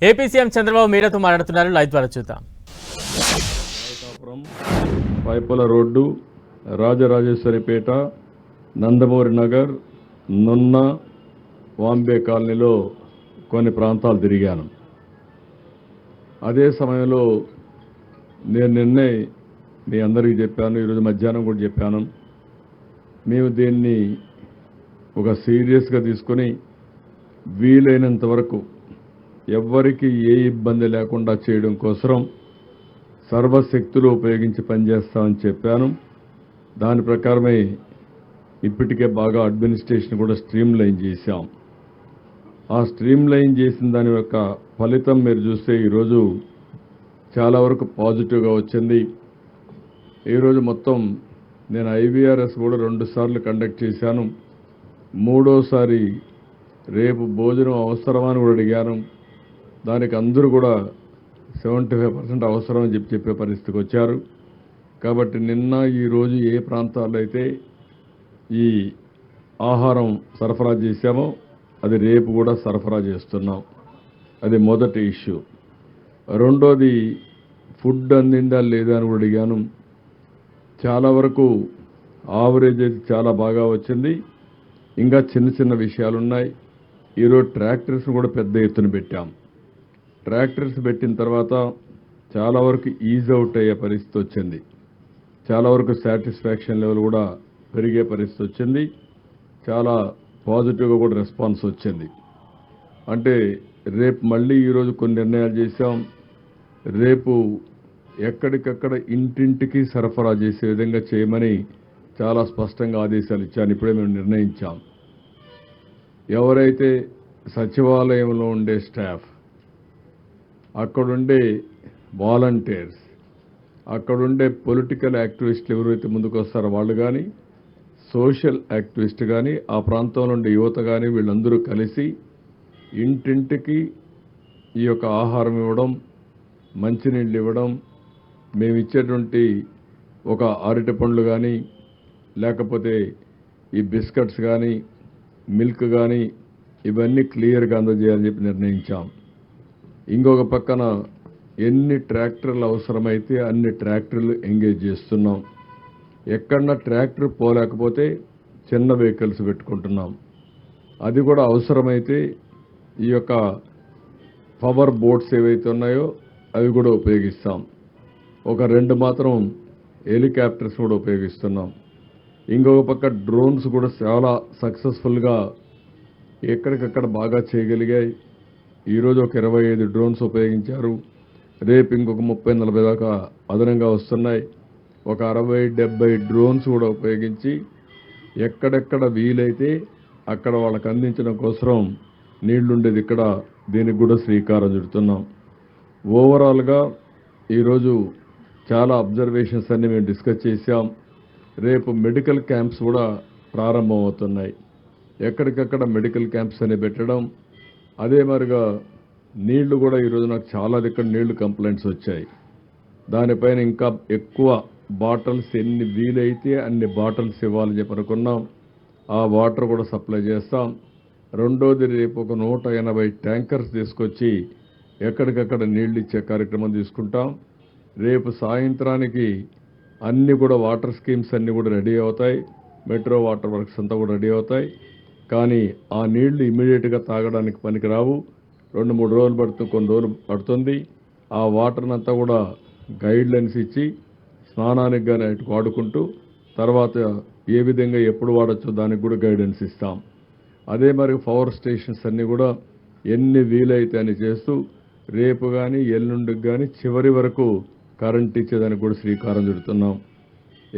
AP CM Chandrababu మీడియాతో మాట్లాడుతున్నారు. Live ద్వారా చూద్దాం. పైపుల రోడ్డు, రాజరాజేశ్వరిపేట, నందమూరి నగర్, నున్న, వాంబే కాలనీలో కొన్ని ప్రాంతాలు తిరిగాను. అదే సమయంలో నేను నిన్నే మీ అందరికీ చెప్పాను, ఈరోజు మధ్యాహ్నం కూడా చెప్పాను, మేము దీన్ని ఒక సీరియస్గా తీసుకొని వీలైనంత వరకు ఎవ్వరికి ఏ ఇబ్బంది లేకుండా చేయడం కోసం సర్వశక్తులు ఉపయోగించి పనిచేస్తామని చెప్పాను. దాని ప్రకారమే ఇప్పటికే బాగా అడ్మినిస్ట్రేషన్ కూడా స్ట్రీమ్ లైన్ చేశాం. ఆ స్ట్రీమ్ లైన్ చేసిన దాని యొక్క ఫలితం మీరు చూస్తే ఈరోజు చాలా వరకు పాజిటివ్గా వచ్చింది. ఈరోజు మొత్తం నేను IVRS కూడా 2 సార్లు కండక్ట్ చేశాను. 3వసారి రేపు భోజనం అవసరమని కూడా అడిగాను. దానికి అందరూ కూడా 75% అవసరం అని చెప్పే పరిస్థితికి వచ్చారు. కాబట్టి నిన్న ఈరోజు ఏ ప్రాంతాల్లో అయితే ఈ ఆహారం సరఫరా చేశామో అది రేపు కూడా సరఫరా చేస్తున్నాం. అది మొదటి ఇష్యూ. రెండోది ఫుడ్ అందిందా లేదా అని కూడా అడిగాను. చాలా వరకు ఆవరేజ్ అయితే చాలా బాగా వచ్చింది. ఇంకా చిన్న చిన్న విషయాలు ఉన్నాయి. ఈరోజు ట్రాక్టర్స్ కూడా పెద్ద ఎత్తున పెట్టాం. ట్రాక్టర్స్ పెట్టిన తర్వాత చాలా వరకు ఈజ్ అవుట్ అయ్యే పరిస్థితి వచ్చింది. చాలా వరకు సాటిస్ఫాక్షన్ లెవెల్ కూడా పెరిగే పరిస్థితి వచ్చింది. చాలా పాజిటివ్గా కూడా రెస్పాన్స్ వచ్చింది. అంటే రేపు మళ్ళీ ఈరోజు కొన్ని నిర్ణయాలు చేశాం. రేపు ఎక్కడికక్కడ ఇంటింటికి సరఫరా చేసే విధంగా చేయమని చాలా స్పష్టంగా ఆదేశాలు ఇచ్చాను. ఇప్పుడే మేము నిర్ణయించాం. ఎవరైతే సచివాలయంలో ఉండే స్టాఫ్, అక్కడుండే వాలంటీర్స్, అక్కడుండే పొలిటికల్ యాక్టివిస్టులు ఎవరైతే ముందుకు వస్తారో వాళ్ళు కానీ, సోషల్ యాక్టివిస్ట్ కానీ, ఆ ప్రాంతంలో ఉండే యువత కానీ, వీళ్ళందరూ కలిసి ఇంటింటికి ఈ యొక్క ఆహారం ఇవ్వడం, మంచినీళ్ళు ఇవ్వడం, మేము ఇచ్చేటువంటి ఒక అరటి పండ్లు కానీ, లేకపోతే ఈ బిస్కెట్స్ కానీ, మిల్క్ కానీ, ఇవన్నీ క్లియర్గా అందజేయాలని చెప్పి నిర్ణయించాం. ఇంకొక పక్కన ఎన్ని ట్రాక్టర్లు అవసరమైతే అన్ని ట్రాక్టర్లు ఎంగేజ్ చేస్తున్నాం. ఎక్కడన్నా ట్రాక్టర్ పోలేకపోతే చిన్న వెహికల్స్ పెట్టుకుంటున్నాం. అది కూడా అవసరమైతే ఈ యొక్క పవర్ బోట్స్ ఏవైతే ఉన్నాయో అవి కూడా ఉపయోగిస్తాం. ఒక 2 మాత్రం హెలికాప్టర్స్ కూడా ఉపయోగిస్తున్నాం. ఇంకొక పక్క డ్రోన్స్ కూడా చాలా సక్సెస్ఫుల్గా ఎక్కడికక్కడ బాగా చేయగలిగాయి. ఈరోజు ఒక 25 డ్రోన్స్ ఉపయోగించారు. రేపు ఇంకొక 30-40 దాకా అదనంగా వస్తున్నాయి. ఒక 60-70 డ్రోన్స్ కూడా ఉపయోగించి ఎక్కడెక్కడ వీలైతే అక్కడ వాళ్ళకి అందించడం కోసం నీళ్లుండేది ఇక్కడ దీనికి కూడా శ్రీకారం చుడుతున్నాం. ఓవరాల్గా ఈరోజు చాలా అబ్జర్వేషన్స్ అన్ని మేము డిస్కస్ చేశాం. రేపు మెడికల్ క్యాంప్స్ కూడా ప్రారంభమవుతున్నాయి. ఎక్కడికక్కడ మెడికల్ క్యాంప్స్ అని పెట్టడం. అదే మరిగా నీళ్లు కూడా ఈరోజు నాకు చాలా దగ్గర నీళ్లు కంప్లైంట్స్ వచ్చాయి. దానిపైన ఇంకా ఎక్కువ బాటిల్స్ ఎన్ని వీలైతే అన్ని బాటిల్స్ ఇవ్వాలని చెప్పి అనుకున్నాం. ఆ వాటర్ కూడా సప్లై చేస్తాం. రెండోది రేపు ఒక 180 ట్యాంకర్స్ తీసుకొచ్చి ఎక్కడికక్కడ నీళ్లు ఇచ్చే కార్యక్రమం తీసుకుంటాం. రేపు సాయంత్రానికి అన్ని కూడా వాటర్ స్కీమ్స్ అన్నీ కూడా రెడీ అవుతాయి. మెట్రో వాటర్ వర్క్స్ అంతా కూడా రెడీ అవుతాయి. కానీ ఆ నీళ్లు ఇమీడియట్గా తాగడానికి పనికిరావు. 2-3 రోజులు పడుతుంది, కొన్ని రోజులు పడుతుంది. ఆ వాటర్ని అంతా కూడా గైడ్ లైన్స్ ఇచ్చి స్నానానికి కానీ అటు వాడుకుంటూ తర్వాత ఏ విధంగా ఎప్పుడు వాడచ్చో దానికి కూడా గైడెన్స్ ఇస్తాం. అదే మరి పవర్ స్టేషన్స్ అన్నీ కూడా ఎన్ని వీలైతే అని చేస్తూ రేపు కానీ ఎల్లుండికి కానీ చివరి వరకు కరెంట్ ఇచ్చేదానికి కూడా శ్రీకారం చుడుతున్నాం.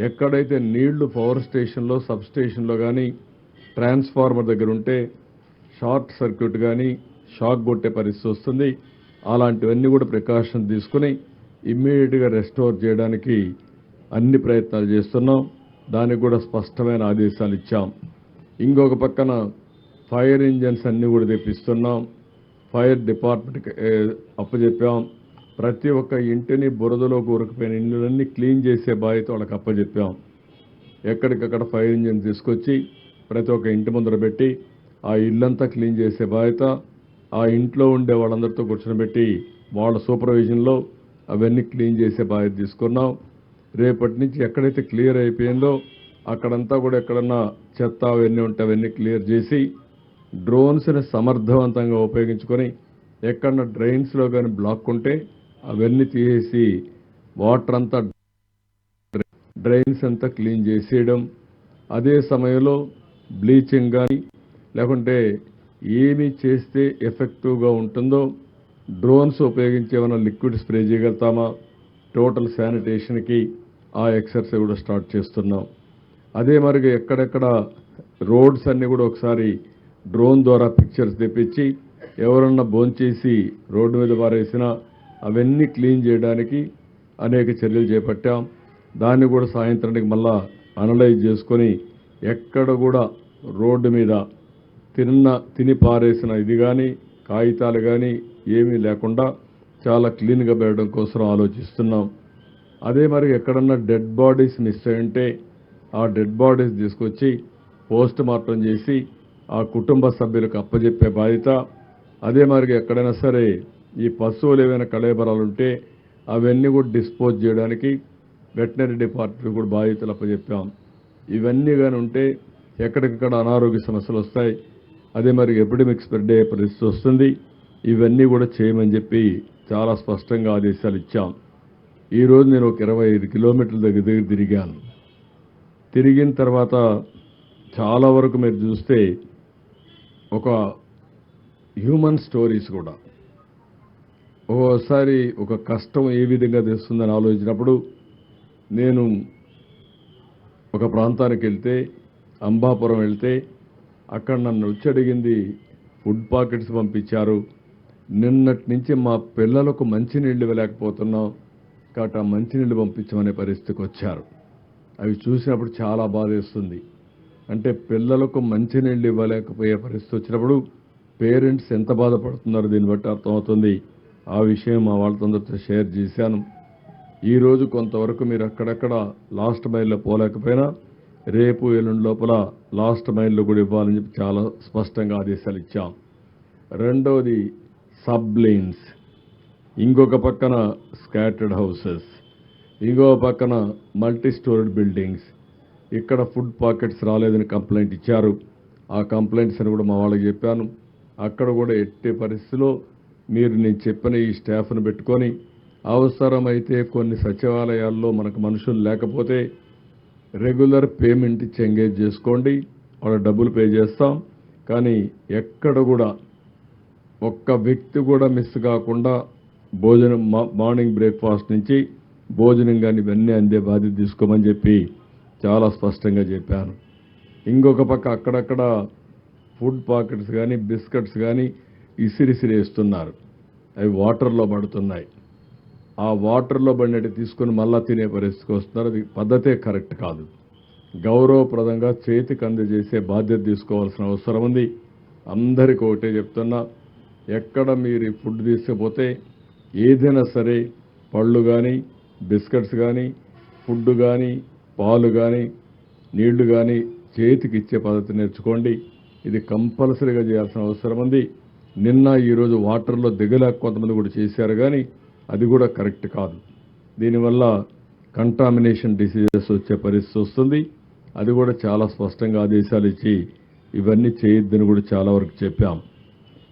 ఎక్కడైతే నీళ్లు పవర్ స్టేషన్లో, సబ్ స్టేషన్లో కానీ ట్రాన్స్ఫార్మర్ దగ్గర ఉంటే షార్ట్ సర్క్యూట్ కానీ షాక్ కొట్టే పరిస్థితి వస్తుంది. అలాంటివన్నీ కూడా ప్రికాషన్ తీసుకుని ఇమ్మీడియట్గా రెస్టోర్ చేయడానికి అన్ని ప్రయత్నాలు చేస్తున్నాం. దానికి కూడా స్పష్టమైన ఆదేశాలు ఇచ్చాం. ఇంకొక పక్కన ఫైర్ ఇంజన్స్ అన్నీ కూడా తెప్పిస్తున్నాం. ఫైర్ డిపార్ట్మెంట్కి అప్పచెప్పాం. ప్రతి ఒక్క ఇంటిని బురదలో కూరుకుపోయిన ఇళ్ళన్నీ క్లీన్ చేసే బాధ్యత వాళ్ళకి అప్పచెప్పాం. ఎక్కడికక్కడ ఫైర్ ఇంజిన్ తీసుకొచ్చి ప్రతి ఒక్క ఇంటి ముందర పెట్టి ఆ ఇల్లంతా క్లీన్ చేసే బాధ్యత ఆ ఇంట్లో ఉండే వాళ్ళందరితో కూర్చొని వాళ్ళ సూపర్విజన్లో అవన్నీ క్లీన్ చేసే బాధ్యత తీసుకున్నాం. రేపటి నుంచి ఎక్కడైతే క్లియర్ అయిపోయిందో అక్కడంతా కూడా ఎక్కడన్నా చెత్త అవన్నీ ఉంటే అవన్నీ క్లియర్ చేసి డ్రోన్స్ని సమర్థవంతంగా ఉపయోగించుకొని ఎక్కడన్నా డ్రైన్స్లో కానీ బ్లాక్ ఉంటే అవన్నీ తీసేసి వాటర్ అంతా డ్రైన్స్ అంతా క్లీన్ చేసేయడం. అదే సమయంలో బ్లీచింగ్ కానీ లేకుంటే ఏమి చేస్తే ఎఫెక్టివ్గా ఉంటుందో డ్రోన్స్ ఉపయోగించి ఏమైనా లిక్విడ్ స్ప్రే చేయగలుగుతామా, టోటల్ శానిటేషన్కి ఆ ఎక్సర్సైజ్ కూడా స్టార్ట్ చేస్తున్నాం. అదే మరిగా ఎక్కడెక్కడ రోడ్స్ అన్నీ కూడా ఒకసారి డ్రోన్ ద్వారా పిక్చర్స్ తెప్పించి ఎవరన్నా భోంచేసి రోడ్డు మీద పారేసినా అవన్నీ క్లీన్ చేయడానికి అనేక చర్యలు చేపట్టాం. దాన్ని కూడా సాయంత్రానికి మళ్ళా అనలైజ్ చేసుకొని ఎక్కడ కూడా రోడ్డు మీద తిని పారేసిన ఇది కానీ కాగితాలు కానీ ఏమీ లేకుండా చాలా క్లీన్గా పెట్టడం కోసం ఆలోచిస్తున్నాం. అదే మరి ఎక్కడన్నా డెడ్ బాడీస్ మిస్ అయ్యంటే ఆ డెడ్ బాడీస్ తీసుకొచ్చి పోస్ట్ మార్టం చేసి ఆ కుటుంబ సభ్యులకు అప్పజెప్పే బాధ్యత. అదే మరి ఎక్కడైనా సరే ఈ పశువులు ఏమైనా కళేబరాలు ఉంటే అవన్నీ కూడా డిస్పోజ్ చేయడానికి వెటనరీ డిపార్ట్మెంట్ కూడా బాధ్యతలు అప్పచెప్పాం. ఇవన్నీ కానీ ఉంటే ఎక్కడికక్కడ అనారోగ్య సమస్యలు వస్తాయి. అదే మరి ఎపిడమిక్ స్ప్రెడ్ అయ్యే పరిస్థితి వస్తుంది. ఇవన్నీ కూడా చేయమని చెప్పి చాలా స్పష్టంగా ఆదేశాలు ఇచ్చాం. ఈరోజు నేను ఒక 25 కిలోమీటర్ల దగ్గర తిరిగాను. తిరిగిన తర్వాత చాలా వరకు మీరు చూస్తే ఒక హ్యూమన్ స్టోరీస్ కూడా ఓసారి ఒక కష్టం ఏ విధంగా తెస్తుందని ఆలోచించినప్పుడు నేను ఒక ప్రాంతానికి వెళ్తే అంబాపురం వెళ్తే అక్కడ నన్ను వచ్చి అడిగింది ఫుడ్ పాకెట్స్ పంపించారు. నిన్నటి నుంచి మా పిల్లలకు మంచినీళ్ళు ఇవ్వలేకపోతున్నాం కాబట్టి ఆ మంచినీళ్ళు పంపించమనే పరిస్థితికి వచ్చారు. అవి చూసినప్పుడు చాలా బాధేస్తుంది. అంటే పిల్లలకు మంచినీళ్ళు ఇవ్వలేకపోయే పరిస్థితి వచ్చినప్పుడు పేరెంట్స్ ఎంత బాధపడుతున్నారో దీన్ని బట్టి అర్థమవుతుంది. ఆ విషయం మా వాళ్ళతో షేర్ చేశాను. ఈరోజు కొంతవరకు మీరు అక్కడక్కడ లాస్ట్ మైల్లో పోలేకపోయినా రేపు ఎల్లుండి లోపల లాస్ట్ మైల్లో కూడా ఇవ్వాలని చెప్పి చాలా స్పష్టంగా ఆదేశాలు ఇచ్చాం. రెండవది సబ్ లేన్స్, ఇంకొక పక్కన స్కాటర్డ్ హౌసెస్, ఇంకో పక్కన మల్టీ స్టోరీడ్ బిల్డింగ్స్. ఇక్కడ ఫుడ్ పాకెట్స్ రాలేదని కంప్లైంట్ ఇచ్చారు. ఆ కంప్లైంట్స్ అని కూడా మా వాళ్ళకి చెప్పాను. అక్కడ కూడా ఎట్టి పరిస్థితిలో మీరు నేను చెప్పిన ఈ స్టాఫ్ను పెట్టుకొని అవసరమైతే కొన్ని సచివాలయాల్లో మనకు మనుషులు లేకపోతే రెగ్యులర్ పేమెంట్ ఇచ్చి ఎంగేజ్ చేసుకోండి, వాళ్ళ డబ్బులు పే చేస్తాం. కానీ ఎక్కడ కూడా ఒక్క వ్యక్తి కూడా మిస్ కాకుండా భోజనం మార్నింగ్ బ్రేక్ఫాస్ట్ నుంచి భోజనం కానీ ఇవన్నీ అందే బాధ్యత తీసుకోమని చెప్పి చాలా స్పష్టంగా చెప్పాను. ఇంకొక పక్క అక్కడక్కడ ఫుడ్ పాకెట్స్ కానీ బిస్కెట్స్ కానీ ఇసిరిసిరేస్తున్నారు. అవి వాటర్లో పడుతున్నాయి. ఆ వాటర్లో పడినట్టు తీసుకుని మళ్ళా తినే పరిస్థితికి వస్తున్నారు. అది పద్ధతే కరెక్ట్ కాదు. గౌరవప్రదంగా చేతికి అందజేసే బాధ్యత తీసుకోవాల్సిన అవసరం ఉంది. అందరికీ ఒకటే చెప్తున్నా, ఎక్కడ మీరు ఫుడ్ తీసుకుపోతే ఏదైనా సరే పళ్ళు కానీ బిస్కెట్స్ కానీ ఫుడ్ కానీ పాలు కానీ నీళ్లు కానీ చేతికి ఇచ్చే పద్ధతి నేర్చుకోండి. ఇది కంపల్సరీగా చేయాల్సిన అవసరం ఉంది. నిన్న ఈరోజు వాటర్లో దిగలేక కొంతమంది కూడా చేశారు కానీ అది కూడా కరెక్ట్ కాదు. దీనివల్ల కంటామినేషన్ డిసీజెస్ వచ్చే పరిస్థితి వస్తుంది. అది కూడా చాలా స్పష్టంగా ఆదేశాలు ఇచ్చి ఇవన్నీ చేయొద్దని కూడా చాలా వరకు చెప్పాం.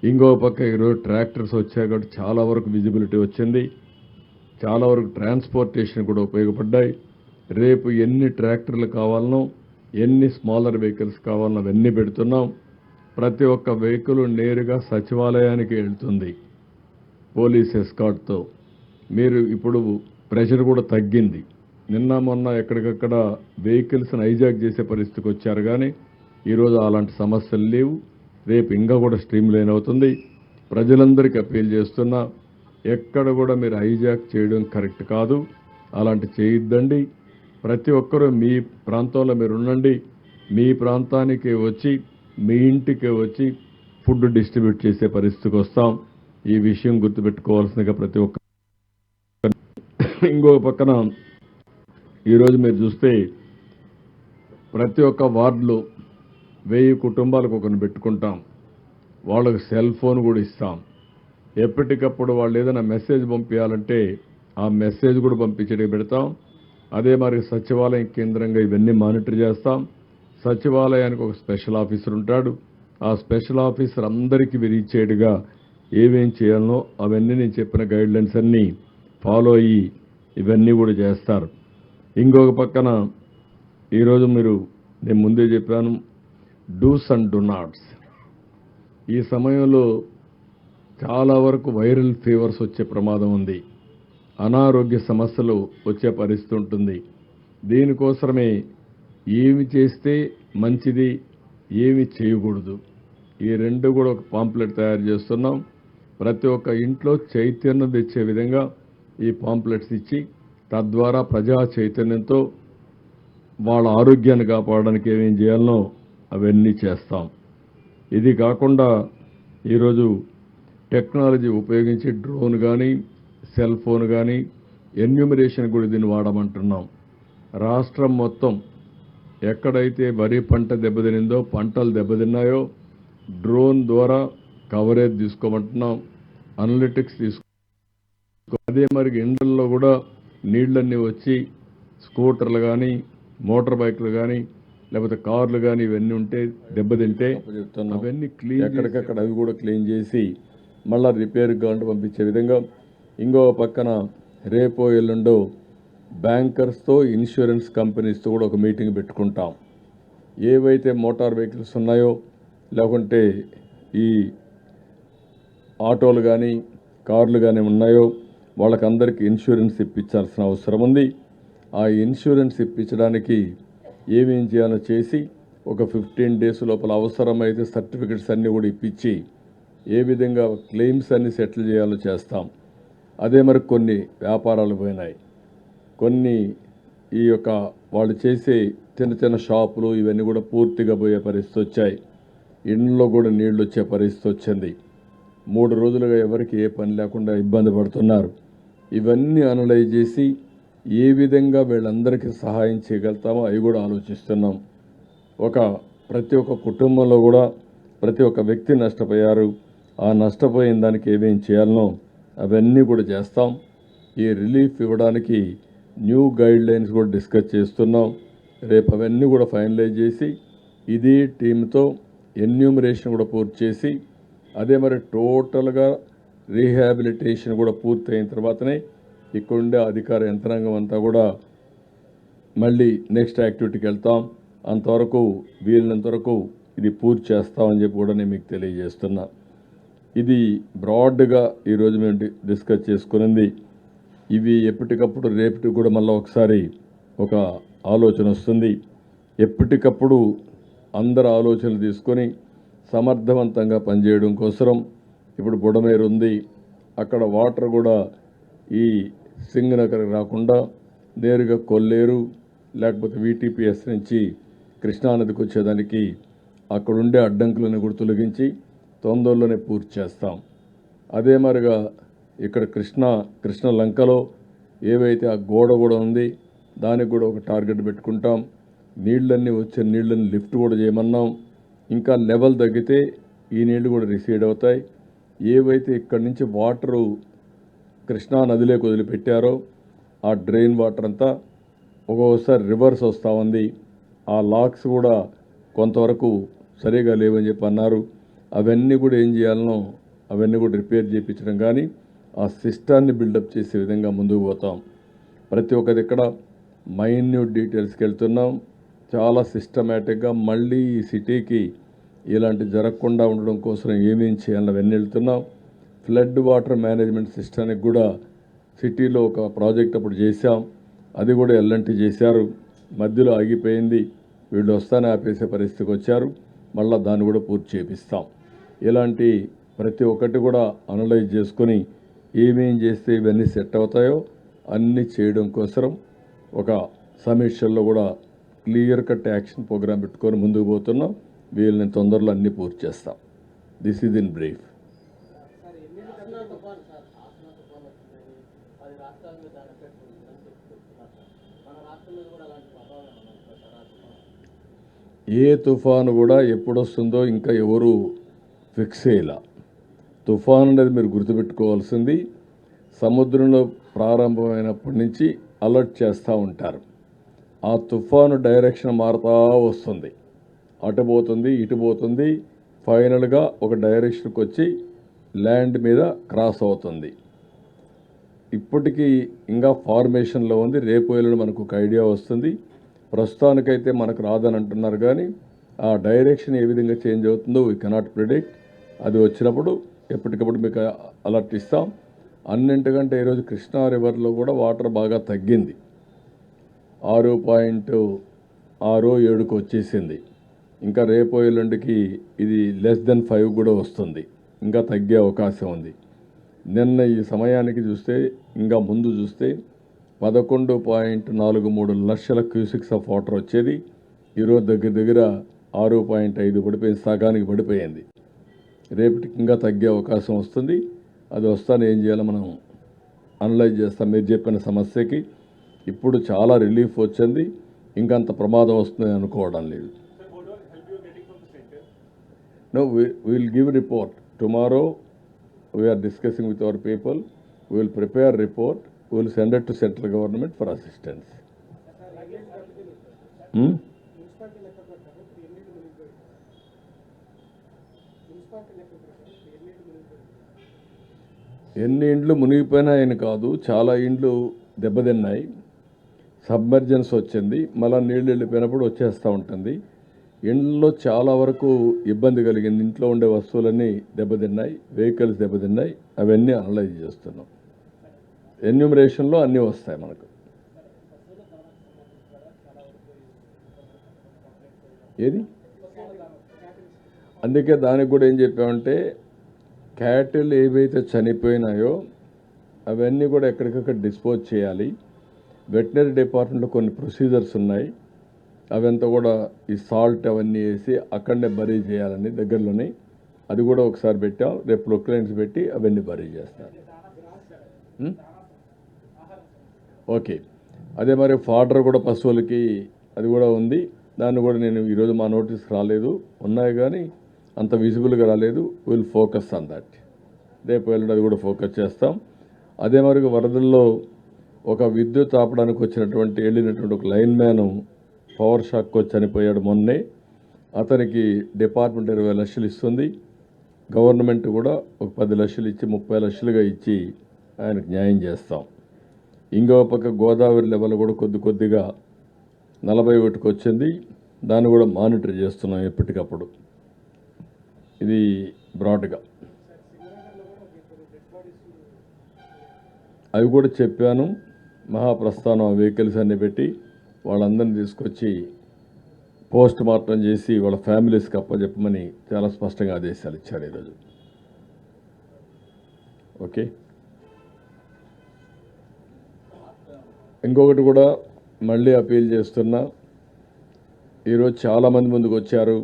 ఇంకో పక్క ఈరోజు ట్రాక్టర్స్ వచ్చాయి కాబట్టి చాలా వరకు విజిబిలిటీ వచ్చింది. చాలా వరకు ట్రాన్స్పోర్టేషన్ కూడా ఉపయోగపడ్డాయి. రేపు ఎన్ని ట్రాక్టర్లు కావాలనో ఎన్ని స్మాలర్ వెహికల్స్ కావాలనో అవన్నీ పెడుతున్నాం. ప్రతి ఒక్క వెహికల్ నేరుగా సచివాలయానికి వెళ్తుంది పోలీస్ ఎస్కార్ట్తో. మీరు ఇప్పుడు ప్రెషర్ కూడా తగ్గింది. నిన్న మొన్న ఎక్కడికక్కడ వెహికల్స్ని హైజాక్ చేసే పరిస్థితికి వచ్చారు కానీ ఈరోజు అలాంటి సమస్యలు లేవు. రేపు ఇంకా కూడా స్ట్రీమ్ లైన్ అవుతుంది. ప్రజలందరికీ అప్పీల్ చేస్తున్నా, ఎక్కడ కూడా మీరు హైజాక్ చేయడం కరెక్ట్ కాదు. అలాంటి చేయొద్దండి. ప్రతి ఒక్కరూ మీ ప్రాంతంలో మీరు ఉండండి. మీ ప్రాంతానికి వచ్చి మీ ఇంటికి వచ్చి ఫుడ్ డిస్ట్రిబ్యూట్ చేసే పరిస్థితికి వస్తాం. ఈ విషయం గుర్తుపెట్టుకోవాల్సిందిగా ప్రతి ఒక్క. ఇంకో పక్కన ఈరోజు మీరు చూస్తే ప్రతి ఒక్క వార్డులో 1000 కుటుంబాలకు ఒకరిని పెట్టుకుంటాం. వాళ్ళకు సెల్ ఫోన్ కూడా ఇస్తాం. ఎప్పటికప్పుడు వాళ్ళు ఏదైనా మెసేజ్ పంపించాలంటే ఆ మెసేజ్ కూడా పంపించడానికి పెడతాం. అదే మరి సచివాలయం కేంద్రంగా ఇవన్నీ మానిటర్ చేస్తాం. సచివాలయానికి ఒక స్పెషల్ ఆఫీసర్ ఉంటాడు. ఆ స్పెషల్ ఆఫీసర్ అందరికీ విరిచేట్టుగా ఏమేం చేయాలనో అవన్నీ నేను చెప్పిన గైడ్లైన్స్ అన్నీ ఫాలో అయ్యి ఇవన్నీ కూడా చేస్తారు. ఇంకొక పక్కన ఈరోజు నేను ముందే చెప్పాను, డూస్ అండ్ డు నాట్స్. ఈ సమయంలో చాలా వరకు వైరల్ ఫీవర్స్ వచ్చే ప్రమాదం ఉంది. అనారోగ్య సమస్యలు వచ్చే పరిస్థితి ఉంటుంది. దీనికోసమే ఏమి చేస్తే మంచిది, ఏమి చేయకూడదు, ఈ రెండు కూడా ఒక పాంప్లెట్ తయారు చేస్తున్నాం. ప్రతి ఒక్క ఇంట్లో చైతన్యం తెచ్చే విధంగా ఈ పాంప్లెట్స్ ఇచ్చి తద్వారా ప్రజా చైతన్యంతో వాళ్ళ ఆరోగ్యాన్ని కాపాడడానికి ఏమేం చేయాలనో అవన్నీ చేస్తాం. ఇది కాకుండా ఈరోజు టెక్నాలజీ ఉపయోగించి డ్రోన్ కానీ సెల్ ఫోన్ కానీ ఎన్యూమరేషన్ కూడా దీన్ని వాడమంటున్నాం. రాష్ట్రం మొత్తం ఎక్కడైతే వరి పంట దెబ్బతినిందో, పంటలు దెబ్బతిన్నాయో డ్రోన్ ద్వారా కవరేజ్ తీసుకోమంటున్నాం, అనలిటిక్స్ తీసుకో. అదే మరి ఎండల్లో కూడా నీళ్ళన్నీ వచ్చి స్కూటర్లు కానీ మోటార్ బైక్లు కానీ లేకపోతే కార్లు కానీ ఇవన్నీ ఉంటే దెబ్బతింటే అవన్నీ క్లీన్, ఎక్కడికక్కడ అవి కూడా క్లీన్ చేసి మళ్ళీ రిపేర్ కావాలంటే పంపించే విధంగా. ఇంకో పక్కన రేపో ఎల్లుండో బ్యాంకర్స్తో ఇన్సూరెన్స్ కంపెనీస్తో కూడా ఒక మీటింగ్ పెట్టుకుంటాం. ఏవైతే మోటార్ వెహికల్స్ ఉన్నాయో లేకుంటే ఈ ఆటోలు కానీ కార్లు కానీ ఉన్నాయో వాళ్ళకందరికీ ఇన్సూరెన్స్ ఇప్పించాల్సిన అవసరం ఉంది. ఆ ఇన్సూరెన్స్ ఇప్పించడానికి ఏమేం చేయాలో చేసి ఒక 15 days లోపల అవసరమైతే సర్టిఫికెట్స్ అన్నీ కూడా ఇప్పించి ఏ విధంగా క్లెయిమ్స్ అన్ని సెటిల్ చేయాలో చేస్తాం. అదే మరి కొన్ని వ్యాపారాలు పోయినాయి, కొన్ని ఈ యొక్క వాళ్ళు చేసే చిన్న చిన్న షాపులు ఇవన్నీ కూడా పూర్తిగా పోయే పరిస్థితి వచ్చాయి. ఇండ్లో కూడా నీళ్లు వచ్చే పరిస్థితి వచ్చింది. 3 రోజులుగా ఎవరికి ఏ పని లేకుండా ఇబ్బంది పడుతున్నారు. ఇవన్నీ అనలైజ్ చేసి ఏ విధంగా వీళ్ళందరికీ సహాయం చేయగలుగుతామో అవి కూడా ఆలోచిస్తున్నాం. ప్రతి ఒక్క కుటుంబంలో కూడా ప్రతి ఒక్క వ్యక్తి నష్టపోయారు. ఆ నష్టపోయిన దానికి ఏమేం చేయాలనో అవన్నీ కూడా చేస్తాం. ఈ రిలీఫ్ ఇవ్వడానికి న్యూ గైడ్లైన్స్ కూడా డిస్కస్ చేస్తున్నాం. రేపు అవన్నీ కూడా ఫైనలైజ్ చేసి ఇదే టీంతో ఎన్యూమరేషన్ కూడా పూర్తి చేసి అదే మరి టోటల్గా రీహాబిలిటేషన్ కూడా పూర్తి అయిన తర్వాతనే ఇక్కడుండే అధికార యంత్రాంగం అంతా కూడా మళ్ళీ నెక్స్ట్ యాక్టివిటీకి వెళ్తాం. అంతవరకు వీలైనంత వరకు ఇది పూర్తి చేస్తామని చెప్పి కూడా నేను మీకు తెలియజేస్తున్నా. ఇది బ్రాడ్గా ఈరోజు మేము డిస్కస్ చేసుకునింది. ఇవి ఎప్పటికప్పుడు రేపటి కూడా మళ్ళీ ఒకసారి ఒక ఆలోచన వస్తుంది. ఎప్పటికప్పుడు అందరు ఆలోచనలు తీసుకొని సమర్థవంతంగా పనిచేయడం కోసం ఇప్పుడు బుడమేరు ఉంది, అక్కడ వాటర్ కూడా ఈ సింగనగర్ రాకుండా నేరుగా కొల్లేరు లేకపోతే వీటీపీఎస్ నుంచి కృష్ణానదికి వచ్చేదానికి అక్కడుండే అడ్డంకులను కూడా తొలగించి తొందరలోనే పూర్తి చేస్తాం. అదే మరిగా ఇక్కడ కృష్ణ లంకలో ఏవైతే ఆ గోడ కూడా ఉంది దానికి కూడా ఒక టార్గెట్ పెట్టుకుంటాం. నీళ్ళన్నీ వచ్చే నీళ్ళని లిఫ్ట్ కూడా చేయమన్నాం. ఇంకా లెవెల్ తగ్గితే ఈ నీళ్లు కూడా రిసీడ్ అవుతాయి. ఏవైతే ఇక్కడి నుంచి వాటరు కృష్ణా నదిలోకి వదిలిపెట్టారో ఆ డ్రైన్ వాటర్ అంతా ఒక్కొక్కసారి రివర్స్ వస్తూ ఉంది. ఆ లాక్స్ కూడా కొంతవరకు సరిగా లేవని చెప్పి అన్నారు. అవన్నీ కూడా ఏం చేయాలనో అవన్నీ కూడా రిపేర్ చేయించడం కానీ ఆ సిస్టాన్ని బిల్డప్ చేసే విధంగా ముందుకు పోతాం. ప్రతి ఒక్కది ఇక్కడ మైన్యూట్ డీటెయిల్స్కి వెళ్తున్నాం. చాలా సిస్టమేటిక్గా మళ్ళీ ఈ సిటీకి ఇలాంటి జరగకుండా ఉండడం కోసం ఏమేం చేయాలని అవన్నీ వెళ్తున్నాం. ఫ్లడ్ వాటర్ మేనేజ్మెంట్ సిస్టానికి కూడా సిటీలో ఒక ప్రాజెక్ట్ అప్పుడు చేశాం. అది కూడా ఎల్ఎన్టీ చేశారు. మధ్యలో ఆగిపోయింది. వీళ్ళు వస్తానే ఆపేసే పరిస్థితికి వచ్చారు. మళ్ళీ దాన్ని కూడా పూర్తి చేపిస్తాం. ఇలాంటి ప్రతి ఒక్కటి కూడా అనలైజ్ చేసుకొని ఏమేం చేస్తే ఇవన్నీ సెట్ అవుతాయో అన్నీ చేయడం కోసం ఒక సమీక్షల్లో కూడా క్లియర్ కట్ యాక్షన్ ప్రోగ్రామ్ పెట్టుకొని ముందుకు పోతున్నాం. వీళ్ళని తొందరలో అన్నీ పూర్తి చేస్తాం. This is in brief. ఏ తుఫాను కూడా ఎప్పుడు వస్తుందో ఇంకా ఎవరు ఫిక్స్ అయ్యేలా. తుఫాన్ అనేది మీరు గుర్తుపెట్టుకోవాల్సింది సముద్రంలో ప్రారంభమైనప్పటి నుంచి అలర్ట్ చేస్తూ ఉంటారు. ఆ తుఫాను డైరెక్షన్ మారుతూ వస్తుంది, అటు పోతుంది ఇటు పోతుంది, ఫైనల్గా ఒక డైరెక్షన్కి వచ్చి ల్యాండ్ మీద క్రాస్ అవుతుంది. ఇప్పటికీ ఇంకా ఫార్మేషన్లో ఉంది. రేపు ఎల్లుండి మనకు ఒక ఐడియా వస్తుంది. ప్రస్తుతానికైతే మనకు రాదని అంటున్నారు, కానీ ఆ డైరెక్షన్ ఏ విధంగా చేంజ్ అవుతుందో వీ కెనాట్ ప్రిడిక్ట్. అది వచ్చినప్పుడు ఎప్పటికప్పుడు మీకు అలర్ట్ ఇస్తాం. అన్నింటికంటే ఈరోజు కృష్ణా రివర్లో కూడా వాటర్ బాగా తగ్గింది, 6.67కు వచ్చేసింది. ఇంకా రేపు ఎల్లుండికి ఇది <5 కూడా వస్తుంది, ఇంకా తగ్గే అవకాశం ఉంది. నిన్న ఈ సమయానికి చూస్తే, ఇంకా ముందు చూస్తే 11.43 లక్షల క్యూసిక్స్ ఆఫ్ వాటర్ వచ్చేది. ఈరోజు దగ్గర 6.5 పడిపోయింది, సగానికి పడిపోయింది. రేపటికి ఇంకా తగ్గే అవకాశం వస్తుంది. అది వస్తాను ఏం చేయాలో మనం అనలైజ్ చేస్తాం. మీరు చెప్పిన సమస్యకి ఇప్పుడు చాలా రిలీఫ్ వచ్చింది, ఇంకంత ప్రమాదం వస్తుందని అనుకోవడం లేదు. No, we will give report. Tomorrow we are discussing with our people. We will prepare report. We will send it to central government for assistance. ఎన్ని ఇండ్లు మునిగిపోయినాయని కాదు, చాలా ఇండ్లు దెబ్బతిన్నాయి. సబ్మర్జెన్స్ వచ్చింది, మళ్ళీ నీళ్ళు వెళ్ళిపోయినప్పుడు వచ్చేస్తూ ఉంటుంది. ఇండ్లలో చాలా వరకు ఇబ్బంది కలిగింది. ఇంట్లో ఉండే వస్తువులన్నీ దెబ్బతిన్నాయి, వెహికల్స్ దెబ్బతిన్నాయి. అవన్నీ అనలైజ్ చేస్తున్నాం. ఎన్యూమరేషన్లో అన్నీ వస్తాయి మనకు. ఏది అందుకే దానికి కూడా ఏం చెప్పామంటే, క్యాటిల్ ఏవైతే చనిపోయినాయో అవన్నీ కూడా ఎక్కడికక్కడ డిస్పోజ్ చేయాలి. వెటనరీ డిపార్ట్మెంట్లో కొన్ని ప్రొసీజర్స్ ఉన్నాయి, అవంతా కూడా ఈ సాల్ట్ అవన్నీ వేసి అక్కడనే బరీ చేయాలని దగ్గరలోనే. అది కూడా ఒకసారి పెట్టాం, రేపు ప్రొక్లైన్స్ పెట్టి అవన్నీ బరీ చేస్తారు. ఓకే, అదే మరి ఫాడర్ కూడా పశువులకి అది కూడా ఉంది. దాన్ని కూడా నేను ఈరోజు మా నోటీస్ రాలేదు, ఉన్నాయి కానీ అంత విజిబుల్గా రాలేదు. Will focus on that. రేపు ఎల్లుండి అది కూడా ఫోకస్ చేస్తాం. అదే మరి వరదల్లో ఒక విద్యుత్ ఆపడానికి వెళ్ళినటువంటి ఒక లైన్ మ్యాన్ పవర్ షాక్ వచ్చి చనిపోయాడు మొన్నే. అతనికి డిపార్ట్మెంట్ 20 లక్షలు ఇస్తుంది. గవర్నమెంట్ కూడా ఒక 10 లక్షలు ఇచ్చి 30 లక్షలుగా ఇచ్చి ఆయనకు న్యాయం చేస్తాం. ఇంకో పక్క గోదావరి లెవెల్ కూడా కొద్దిగా 41కి వచ్చింది. దాన్ని కూడా మానిటర్ చేస్తున్నాం ఎప్పటికప్పుడు. ఇది బ్రాడ్గా అవి కూడా చెప్పాను. మహాప్రస్థానం వెహికల్స్ అన్ని పెట్టి వాళ్ళందరినీ తీసుకొచ్చి పోస్ట్ మార్టం చేసి వాళ్ళ ఫ్యామిలీస్కి అప్పచెప్పమని చాలా స్పష్టంగా ఆదేశాలు ఇచ్చారు ఈరోజు. ఓకే, ఇంకొకటి కూడా మళ్ళీ అపీల్ చేస్తున్నా. ఈరోజు చాలామంది ముందుకు వచ్చారు,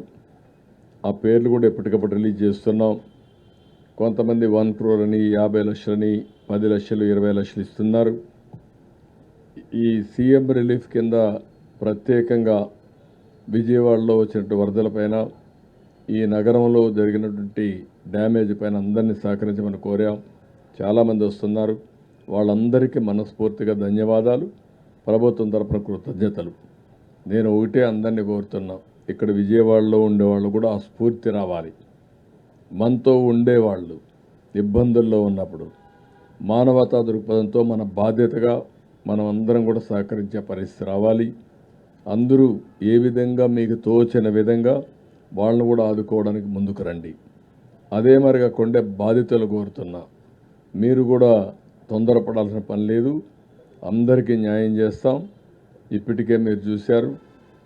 ఆ పేర్లు కూడా ఎప్పటికప్పుడు రిలీజ్ చేస్తున్నాం. కొంతమంది 1 crore అని, 50 లక్షలని, 10 లక్షలు, 20 లక్షలు ఇస్తున్నారు. ఈ సీఎం రిలీఫ్ కింద ప్రత్యేకంగా విజయవాడలో వచ్చినట్టు వరదలపైన, ఈ నగరంలో జరిగినటువంటి డ్యామేజ్ పైన అందరినీ సహకరించమని కోరాం. చాలామంది వస్తున్నారు. వాళ్ళందరికీ మనస్ఫూర్తిగా ధన్యవాదాలు, ప్రభుత్వం తరపున కృతజ్ఞతలు. నేను ఒకటే అందరినీ కోరుతున్నా, ఇక్కడ విజయవాడలో ఉండేవాళ్ళు కూడా ఆ స్ఫూర్తి రావాలి. మనతో ఉండేవాళ్ళు ఇబ్బందుల్లో ఉన్నప్పుడు మానవతా దృక్పథంతో మన బాధ్యతగా మనం అందరం కూడా సహకరించే పరిస్థితి రావాలి. అందరూ ఏ విధంగా మీకు తోచిన విధంగా వాళ్ళను కూడా ఆదుకోవడానికి ముందుకు రండి. అదే మరిగా కొండే బాధితులు కోరుతున్నా, మీరు కూడా తొందరపడాల్సిన పని లేదు, అందరికీ న్యాయం చేస్తాం. ఇప్పటికే మీరు చూశారు,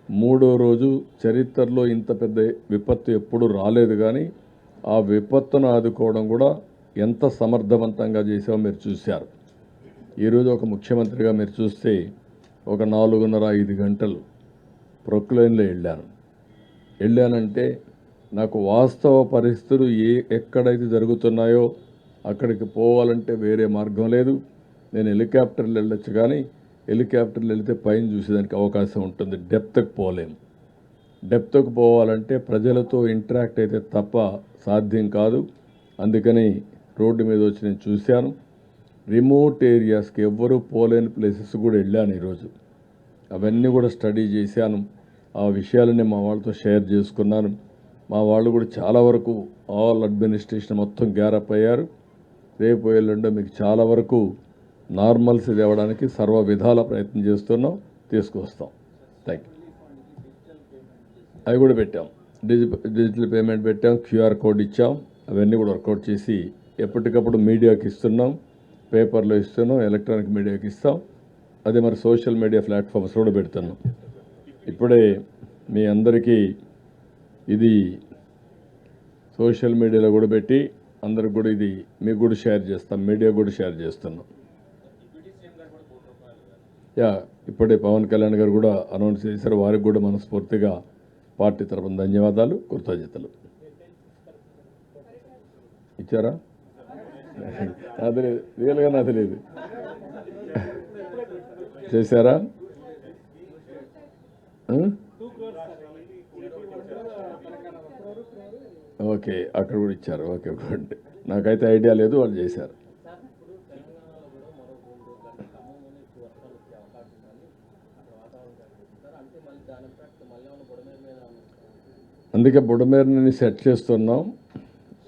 3వ రోజు చరిత్రలో ఇంత పెద్ద విపత్తు ఎప్పుడూ రాలేదు, కానీ ఆ విపత్తును ఆదుకోవడం కూడా ఎంత సమర్థవంతంగా చేసామో మీరు చూశారు. ఈరోజు ఒక ముఖ్యమంత్రిగా మీరు చూస్తే ఒక 4:30-5 గంటలు ప్రొక్లైన్లో వెళ్ళానంటే నాకు వాస్తవ పరిస్థితులు ఎక్కడైతే జరుగుతున్నాయో అక్కడికి పోవాలంటే వేరే మార్గం లేదు. నేను హెలికాప్టర్లు వెళ్ళొచ్చు, కానీ హెలికాప్టర్లు వెళితే పైన చూసేదానికి అవకాశం ఉంటుంది, డెప్త్కి పోలేము. డెప్త్కు పోవాలంటే ప్రజలతో ఇంటరాక్ట్ అయితే తప్ప సాధ్యం కాదు. అందుకని రోడ్డు మీద వచ్చి నేను చూశాను. రిమోట్ ఏరియాస్కి ఎవ్వరూ పోలేని ప్లేసెస్ కూడా వెళ్ళాను ఈరోజు. అవన్నీ కూడా స్టడీ చేశాను. ఆ విషయాలన్నీ మా వాళ్ళతో షేర్ చేసుకున్నాను. మా వాళ్ళు కూడా చాలా వరకు ఆల్ అడ్మినిస్ట్రేషన్ మొత్తం గ్యారప్ అయ్యారు. రేపు ఎల్లుండో మీకు చాలా వరకు నార్మల్స్ తేవడానికి సర్వ విధాల ప్రయత్నం చేస్తున్నాం, తీసుకొస్తాం. Thank you. అవి కూడా పెట్టాం, డిజిటల్ పేమెంట్ పెట్టాం, క్యూఆర్ కోడ్ ఇచ్చాం. అవన్నీ కూడా వర్కౌట్ చేసి ఎప్పటికప్పుడు మీడియాకి ఇస్తున్నాం, పేపర్లో ఇస్తున్నాం, ఎలక్ట్రానిక్ మీడియాకి ఇస్తాం. అదే మరి సోషల్ మీడియా ప్లాట్ఫామ్స్ కూడా పెడుతున్నాం. ఇప్పుడే మీ అందరికీ ఇది సోషల్ మీడియాలో కూడా పెట్టి అందరికి కూడా ఇది మీకు కూడా షేర్ చేస్తాం, మీడియా కూడా షేర్ చేస్తున్నాం. ఇప్పుడే పవన్ కళ్యాణ్ గారు కూడా అనౌన్స్ చేశారు. వారికి కూడా మనస్ఫూర్తిగా పార్టీ తరపున ధన్యవాదాలు, కృతజ్ఞతలు. ఇచ్చారా? నాకు తెలియదు, రియల్గా నాకు తెలియదు. చేశారా? ఓకే, అక్కడ కూడా ఇచ్చారు. Okay, good. నాకైతే ఐడియా లేదు, వాళ్ళు చేశారు. అందుకే బుడమేరుని సెట్ చేస్తున్నాం.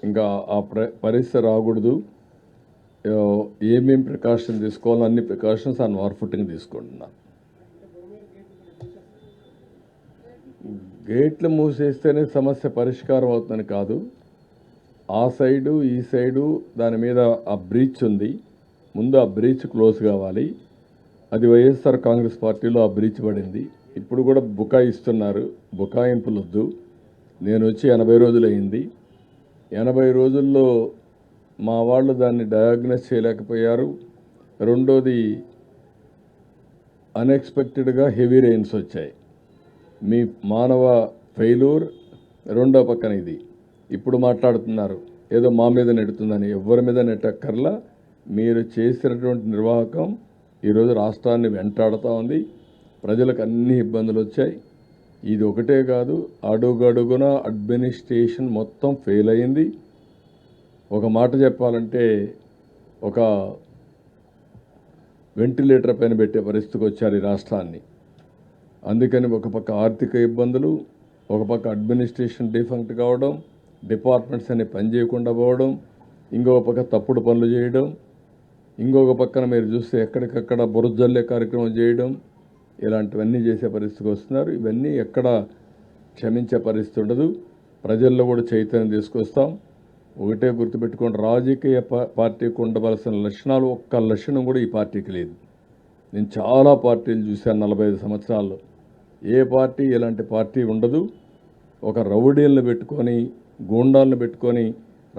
ఇంకా ఆ పరిస్థితి రాకూడదు. ఏమేమి ప్రికాషన్ తీసుకోవాలో అన్ని ప్రికాషన్స్ ఆన్ వార్ ఫుటింగ్ తీసుకుంటున్నాం. గేట్లు మూసేస్తేనే సమస్య పరిష్కారం అవుతుందని కాదు. ఆ సైడు ఈ సైడు దాని మీద ఆ బ్రీచ్ ఉంది. ముందు ఆ బ్రీచ్ క్లోజ్ కావాలి. అది వైఎస్ఆర్ కాంగ్రెస్ పార్టీలో ఆ బ్రీచ్ పడింది. ఇప్పుడు కూడా బుకాయిస్తున్నారు. బుకాయింపులు వద్దు. నేను వచ్చి 80 రోజులు అయింది. 80 రోజుల్లో మా వాళ్ళు దాన్ని డయాగ్నోస్ చేయలేకపోయారు. రెండోది, అన్ఎక్స్పెక్టెడ్గా హెవీ రెయిన్స్ వచ్చాయి. మీ మానవ ఫెయిల్యూర్. రెండో పక్కన ఇది ఇప్పుడు మాట్లాడుతున్నారు ఏదో మా మీద నెడుతుందని. ఎవరి మీద నెట్టక్కర్లా. మీరు చేసినటువంటి నిర్వాహకం ఈరోజు రాష్ట్రాన్ని వెంటాడుతూ ఉంది. ప్రజలకు అన్ని ఇబ్బందులు వచ్చాయి. ఇది ఒకటే కాదు, అడుగడుగున అడ్మినిస్ట్రేషన్ మొత్తం ఫెయిల్ అయింది. ఒక మాట చెప్పాలంటే ఒక వెంటిలేటర్ పైన పెట్టే పరిస్థితికి వచ్చారు ఈ రాష్ట్రాన్ని. అందుకని ఒక పక్క ఆర్థిక ఇబ్బందులు, ఒక పక్క అడ్మినిస్ట్రేషన్ డిఫంక్ట్ కావడం, డిపార్ట్మెంట్స్ అన్ని పని చేయకుండా పోవడం, ఇంకొక పక్క తప్పుడు పనులు చేయడం, ఇంకొక పక్కన మీరు చూస్తే ఎక్కడికక్కడ బురజల్లే కార్యక్రమం చేయడం, ఇలాంటివన్నీ చేసే పరిస్థితికి వస్తున్నారు. ఇవన్నీ ఎక్కడ క్షమించే పరిస్థితి ఉండదు. ప్రజల్లో కూడా చైతన్యం తీసుకొస్తాం. ఒకటే గుర్తుపెట్టుకోండి, రాజకీయ పార్టీకి ఉండవలసిన లక్షణాలు ఒక్క లక్షణం కూడా ఈ పార్టీకి లేదు. నేను చాలా పార్టీలు చూశాను 45 సంవత్సరాల్లో. ఏ పార్టీ ఇలాంటి పార్టీ ఉండదు. ఒక రౌడీలను పెట్టుకొని, గూండాలను పెట్టుకొని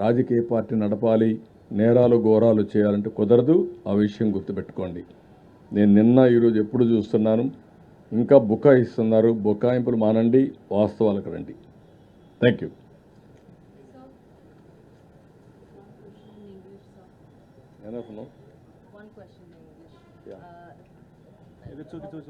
రాజకీయ పార్టీ నడపాలి, నేరాలు ఘోరాలు చేయాలంటే కుదరదు. ఆ విషయం గుర్తుపెట్టుకోండి. నేను నిన్న ఈరోజు ఎప్పుడు చూస్తున్నాను, ఇంకా బుకాయిస్తున్నారు. బుకాయింపులు మానండి, వాస్తవాలకు రండి. Thank you. Enough, no? One question in English. Yeah. It's okay.